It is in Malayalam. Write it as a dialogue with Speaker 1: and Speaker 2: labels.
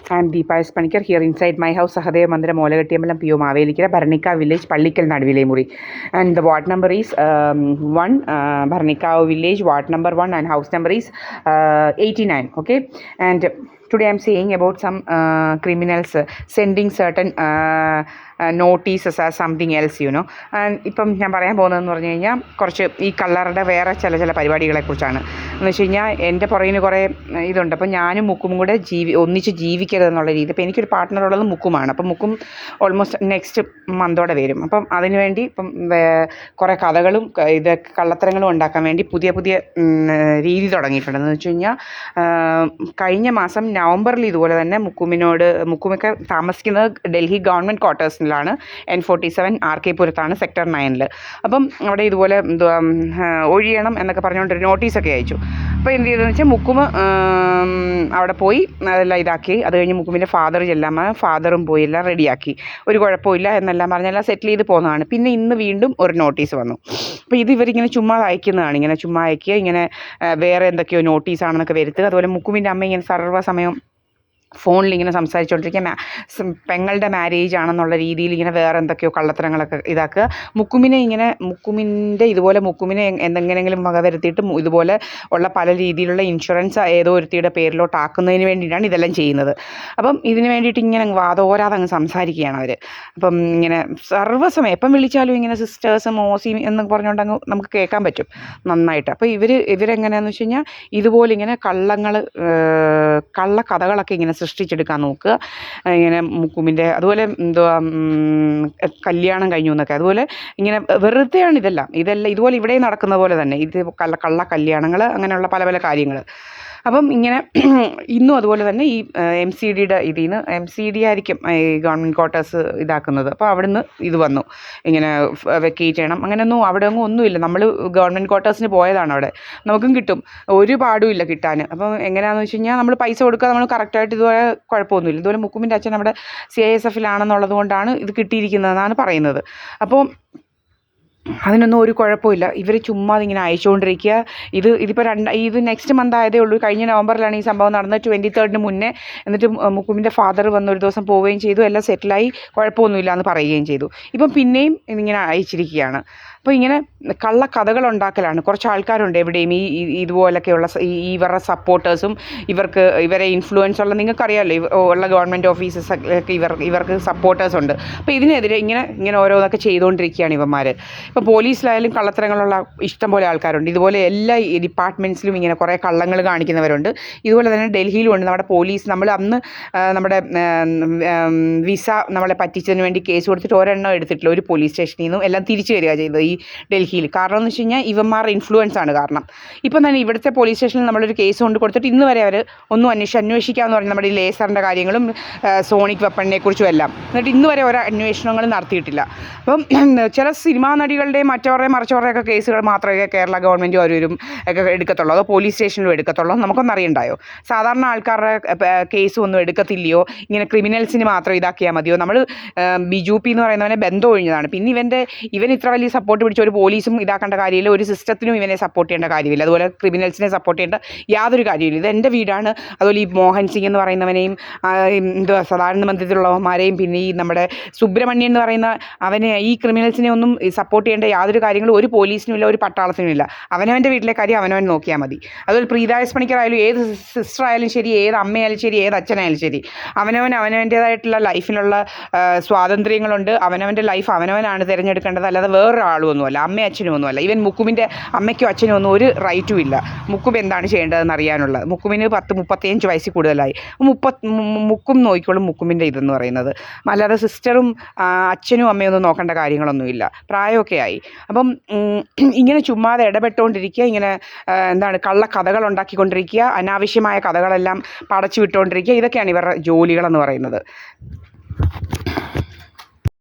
Speaker 1: I am Deepa S. Panikar here inside my house, Sahadeva Mandira, Molagatyambalam, PO Mavelikira, Bharnika village, Pallikal Nadivilemuri. And the ward number is 1, Bharnika village, ward number 1, and house number is 89. Okay, and today I am saying about some criminals sending certain notices as something else, you know. And ഇപ്പം ഞാൻ പറയാൻ പോകുന്നതെന്ന് പറഞ്ഞു കഴിഞ്ഞാൽ കുറച്ച് ഈ കളറുടെ വേറെ ചില പരിപാടികളെക്കുറിച്ചാണ്. എന്ന് വെച്ച് കഴിഞ്ഞാൽ എൻ്റെ പുറകിന് കുറേ ഇതുണ്ട്. അപ്പം ഞാനും മുക്കും കൂടെ ഒന്നിച്ച് ജീവിക്കരുതെന്നുള്ള രീതി. അപ്പോൾ എനിക്കൊരു പാർട്ട്ണറുള്ളത് മുക്കുമാണ്. അപ്പം മുക്കും ഓൾമോസ്റ്റ് നെക്സ്റ്റ് മന്തോടെ വരും. അപ്പം അതിനുവേണ്ടി ഇപ്പം കുറേ കഥകളും കള്ളത്തരങ്ങളും ഉണ്ടാക്കാൻ വേണ്ടി പുതിയ രീതി തുടങ്ങിയിട്ടുണ്ടെന്ന് വെച്ച് കഴിഞ്ഞാൽ കഴിഞ്ഞ മാസം നവംബറിൽ ഇതുപോലെ തന്നെ മുക്കുമൊക്കെ താമസിക്കുന്നത് ഡൽഹി ഗവൺമെൻറ് ക്വാർട്ടേഴ്സിലാണ്, N47 RK പുരത്താണ്, സെക്ടർ 9. അപ്പം അവിടെ ഇതുപോലെ ഒഴിയണം എന്നൊക്കെ പറഞ്ഞുകൊണ്ടൊരു നോട്ടീസൊക്കെ അയച്ചു. അപ്പോൾ എന്ത് ചെയ്തതെന്ന് വെച്ചാൽ മുക്കുമ അവിടെ പോയി അതെല്ലാം ഇതാക്കി. അത് കഴിഞ്ഞ് മുക്കുമിൻ്റെ ഫാദർ ഫാദറും പോയി എല്ലാം റെഡിയാക്കി. ഒരു കുഴപ്പമില്ല എന്നെല്ലാം പറഞ്ഞെല്ലാം സെറ്റിൽ ചെയ്ത് പോകുന്നതാണ്. പിന്നെ ഇന്ന് വീണ്ടും ഒരു നോട്ടീസ് വന്നു. അപ്പോൾ ഇവരിങ്ങനെ ചുമ്മാ അയക്കുന്നതാണ്. ഇങ്ങനെ ചുമ്മാ അയക്കുക, ഇങ്ങനെ വേറെ എന്തൊക്കെയോ നോട്ടീസാണെന്നൊക്കെ വരുത്തുക. അതുപോലെ മുക്കുമിൻ്റെ അമ്മ ഇങ്ങനെ സർവ്വസമയം ഫോണിൽ ഇങ്ങനെ സംസാരിച്ചുകൊണ്ടിരിക്കുക, പെങ്ങളുടെ മാരേജ് ആണെന്നുള്ള രീതിയിൽ ഇങ്ങനെ വേറെ എന്തൊക്കെയോ കള്ളത്തരങ്ങളൊക്കെ ഇതാക്കുക. മുക്കുമിനെ എന്തെങ്കിലും വക വരുത്തിയിട്ട് ഇതുപോലെ ഉള്ള പല രീതിയിലുള്ള ഇൻഷുറൻസ് ഏതോ ഒരുത്തിയുടെ പേരിലോട്ട് ആക്കുന്നതിന് വേണ്ടിയിട്ടാണ് ഇതെല്ലാം ചെയ്യുന്നത്. അപ്പം ഇതിന് വേണ്ടിയിട്ട് ഇങ്ങനെ വാദോരാതെ അങ്ങ് സംസാരിക്കുകയാണ് അവർ. അപ്പം ഇങ്ങനെ സർവ്വസമയം എപ്പം വിളിച്ചാലും ഇങ്ങനെ സിസ്റ്റേഴ്സും ഓസിയും എന്നൊക്കെ പറഞ്ഞുകൊണ്ട് അങ്ങ് നമുക്ക് കേൾക്കാൻ പറ്റും നന്നായിട്ട്. അപ്പോൾ ഇവരെങ്ങനെയാണെന്ന് വെച്ച് കഴിഞ്ഞാൽ ഇതുപോലെ ഇങ്ങനെ കള്ള കഥകളൊക്കെ ഇങ്ങനെ സൃഷ്ടിച്ചെടുക്കാൻ നോക്കുക. ഇങ്ങനെ മുക്കുമിൻ്റെ അതുപോലെ കല്യാണം കഴിഞ്ഞു എന്നൊക്കെ, അതുപോലെ ഇങ്ങനെ വെറുതെയാണ് ഇതെല്ലാം ഇതുപോലെ ഇവിടെ നടക്കുന്ന പോലെ തന്നെ ഇത് കള്ള കല്യാണങ്ങൾ, അങ്ങനെയുള്ള പല കാര്യങ്ങൾ. അപ്പം ഇങ്ങനെ ഇന്നും അതുപോലെ തന്നെ ഈ MCDയുടെ ഇതിൽ നിന്ന് MCD ആയിരിക്കും ഈ ഗവൺമെൻറ് ക്വാർട്ടേഴ്സ് ഇതാക്കുന്നത്. അപ്പോൾ അവിടുന്ന് ഇത് വന്നു, ഇങ്ങനെ വെക്കേറ്റ് ചെയ്യണം. അങ്ങനെയൊന്നും അവിടെ ഒന്നുമില്ല. നമ്മൾ ഗവൺമെൻറ് ക്വാർട്ടേഴ്സിന് പോയതാണ്. അവിടെ നമുക്കും കിട്ടും, ഒരു പാടുമില്ല കിട്ടാൻ. അപ്പം എങ്ങനെയാണെന്ന് വെച്ച് കഴിഞ്ഞാൽ നമ്മൾ പൈസ കൊടുക്കുക, നമ്മൾ കറക്റ്റായിട്ട് ഇതുപോലെ കുഴപ്പമൊന്നുമില്ല. ഇതുപോലെ മുക്കുമിൻ്റെ അച്ഛൻ അവിടെ CISFലാണെന്നുള്ളത് കൊണ്ടാണ് ഇത് കിട്ടിയിരിക്കുന്നതെന്നാണ് പറയുന്നത്. അപ്പോൾ അതിനൊന്നും ഒരു കുഴപ്പമില്ല. ഇവർ ചുമ്മാ ഇങ്ങനെ അയച്ചുകൊണ്ടിരിക്കുക. ഇതിപ്പോൾ ഇത് നെക്സ്റ്റ് മന്ത് ആയതേ ഉള്ളൂ. കഴിഞ്ഞ നവംബറിലാണ് ഈ സംഭവം നടന്നത്, 23rd മുന്നേ. എന്നിട്ട് മുക്കുമിൻ്റെ ഫാദർ വന്ന് ഒരു ദിവസം പോവുകയും ചെയ്തു, എല്ലാം സെറ്റിലായി, കുഴപ്പമൊന്നുമില്ല എന്ന് പറയുകയും ചെയ്തു. ഇപ്പം പിന്നെയും ഇതിങ്ങനെ അയച്ചിരിക്കുകയാണ്. അപ്പോൾ ഇങ്ങനെ കള്ള കഥകൾ ഉണ്ടാക്കലാണ്. കുറച്ച് ആൾക്കാരുണ്ട് എവിടെയും ഇതുപോലൊക്കെയുള്ള ഇവരുടെ സപ്പോർട്ടേഴ്സും ഇവരെ ഇൻഫ്ലുവൻസ് ഉള്ള, നിങ്ങൾക്കറിയാമല്ലോ ഉള്ള ഗവൺമെൻറ് ഓഫീസസൊക്കെ ഇവർക്ക് സപ്പോർട്ടേഴ്സ് ഉണ്ട്. അപ്പോൾ ഇതിനെതിരെ ഇങ്ങനെ ഓരോന്നൊക്കെ ചെയ്തുകൊണ്ടിരിക്കുകയാണ് ഇവന്മാർ. ഇപ്പോൾ പോലീസിലായാലും കള്ളത്തരങ്ങളുള്ള ഇഷ്ടം പോലെ ആൾക്കാരുണ്ട്. ഇതുപോലെ എല്ലാ ഡിപ്പാർട്ട്മെൻറ്റ്സിലും ഇങ്ങനെ കുറേ കള്ളങ്ങൾ കാണിക്കുന്നവരുണ്ട്. ഇതുപോലെ തന്നെ ഡൽഹിയിലും ഉണ്ട്. നമ്മുടെ പോലീസ് അന്ന് നമ്മുടെ വിസ നമ്മളെ പറ്റിച്ചതിന് വേണ്ടി കേസ് കൊടുത്തിട്ട് ഒരെണ്ണം എടുത്തിട്ടില്ല ഒരു പോലീസ് സ്റ്റേഷനിൽ നിന്നും. എല്ലാം തിരിച്ചു വരിക ചെയ്തത് ഈ ഡൽഹിയിൽ. കാരണം എന്ന് വെച്ച് കഴിഞ്ഞാൽ ഇവന്മാരുടെ ഇൻഫ്ലുവൻസ് ആണ് കാരണം. ഇപ്പം തന്നെ ഇവിടുത്തെ പോലീസ് സ്റ്റേഷനിൽ നമ്മളൊരു കേസ് കൊണ്ട് കൊടുത്തിട്ട് ഇന്ന് വരെ അവർ ഒന്നും അന്വേഷിക്കാമെന്ന് പറഞ്ഞ് നമ്മുടെ ഈ ലേസറിൻ്റെ കാര്യങ്ങളും സോണിക് വെപ്പണിനെ കുറിച്ചും എല്ലാം, എന്നിട്ട് ഇന്ന് വരെ ഓരോ അന്വേഷണങ്ങളും നടത്തിയിട്ടില്ല. അപ്പം ചില സിനിമാ നടികളുടെയും മറിച്ചവരുടെയൊക്കെ കേസുകൾ മാത്രമേ കേരള ഗവൺമെൻറ്റും അവരും ഒക്കെ എടുക്കത്തുള്ളൂ, അതോ പോലീസ് സ്റ്റേഷനിലും എടുക്കത്തുള്ളൂ, നമുക്കൊന്നും അറിയണ്ടായോ? സാധാരണ ആൾക്കാരുടെ കേസും ഒന്നും എടുക്കത്തില്ലയോ? ഇങ്ങനെ ക്രിമിനൽസിന് മാത്രം ഇതാക്കിയാൽ മതിയോ? നമ്മൾ BJP എന്ന് പറയുന്നവനെ ബന്ധം ഒഴിഞ്ഞതാണ്. പിന്നെ ഇവൻ ഇത്ര വലിയ സപ്പോർട്ട് പിടിച്ച ഒരു പോലീസും ഇതാക്കേണ്ട കാര്യമില്ല, ഒരു സിസ്റ്റത്തിനും ഇവനെ സപ്പോർട്ട് ചെയ്യേണ്ട കാര്യമില്ല, അതുപോലെ ക്രിമിനൽസിനെ സപ്പോർട്ട് ചെയ്യേണ്ട യാതൊരു കാര്യമില്ല. ഇത് എൻ്റെ വീടാണ്. അതുപോലെ ഈ മോഹൻ സിംഗ് എന്ന് പറയുന്നവനെയും സാധാരണ മന്ത്രിത്തിലുള്ളവന്മാരെയും പിന്നെ ഈ നമ്മുടെ സുബ്രഹ്മണ്യൻ എന്ന് പറയുന്ന അവനെ, ഈ ക്രിമിനൽസിനെ ഒന്നും സപ്പോർട്ട് ചെയ്യേണ്ട യാതൊരു കാര്യങ്ങളും ഒരു പോലീസിനും ഇല്ല, ഒരു പട്ടാളത്തിനും ഇല്ല. അവനവൻ്റെ വീട്ടിലെ കാര്യം അവനവൻ നോക്കിയാൽ മതി. അതുപോലെ പ്രീത എസ് പണിക്കർ ആയാലും, ഏത് സിസ്റ്റർ ആയാലും ശരി, ഏത് അമ്മയായാലും ശരി, ഏത് അച്ഛനായാലും ശരി, അവനവൻ്റേതായിട്ടുള്ള ലൈഫിലുള്ള സ്വാതന്ത്ര്യങ്ങളുണ്ട്. അവനവൻ്റെ ലൈഫ് അവനവനാണ് തിരഞ്ഞെടുക്കേണ്ടത്, അല്ലാതെ വേറൊരാളും ഒന്നുമല്ല, അമ്മയും അച്ഛനും ഒന്നുമല്ല. ഈവൻ മുക്കുമിൻ്റെ അമ്മയ്ക്കും അച്ഛനും ഒന്നും ഒരു റൈറ്റും ഇല്ല മുക്കും എന്താണ് ചെയ്യേണ്ടതെന്ന് അറിയാനുള്ളത്. മുക്കുമിന് 35 വയസ്സിൽ കൂടുതലായി. മുക്കും നോക്കിക്കോളും മുക്കുമിൻ്റെ ഇതെന്ന് പറയുന്നത്. അല്ലാതെ സിസ്റ്ററും അച്ഛനും അമ്മയൊന്നും നോക്കേണ്ട കാര്യങ്ങളൊന്നുമില്ല, പ്രായമൊക്കെ ആയി. അപ്പം ഇങ്ങനെ ചുമ്മാതെ ഇടപെട്ടുകൊണ്ടിരിക്കുക, ഇങ്ങനെ കള്ള കഥകൾ ഉണ്ടാക്കിക്കൊണ്ടിരിക്കുക, അനാവശ്യമായ കഥകളെല്ലാം പടച്ചു വിട്ടുകൊണ്ടിരിക്കുക, ഇതൊക്കെയാണ് ഇവരുടെ ജോലികളെന്ന് പറയുന്നത്.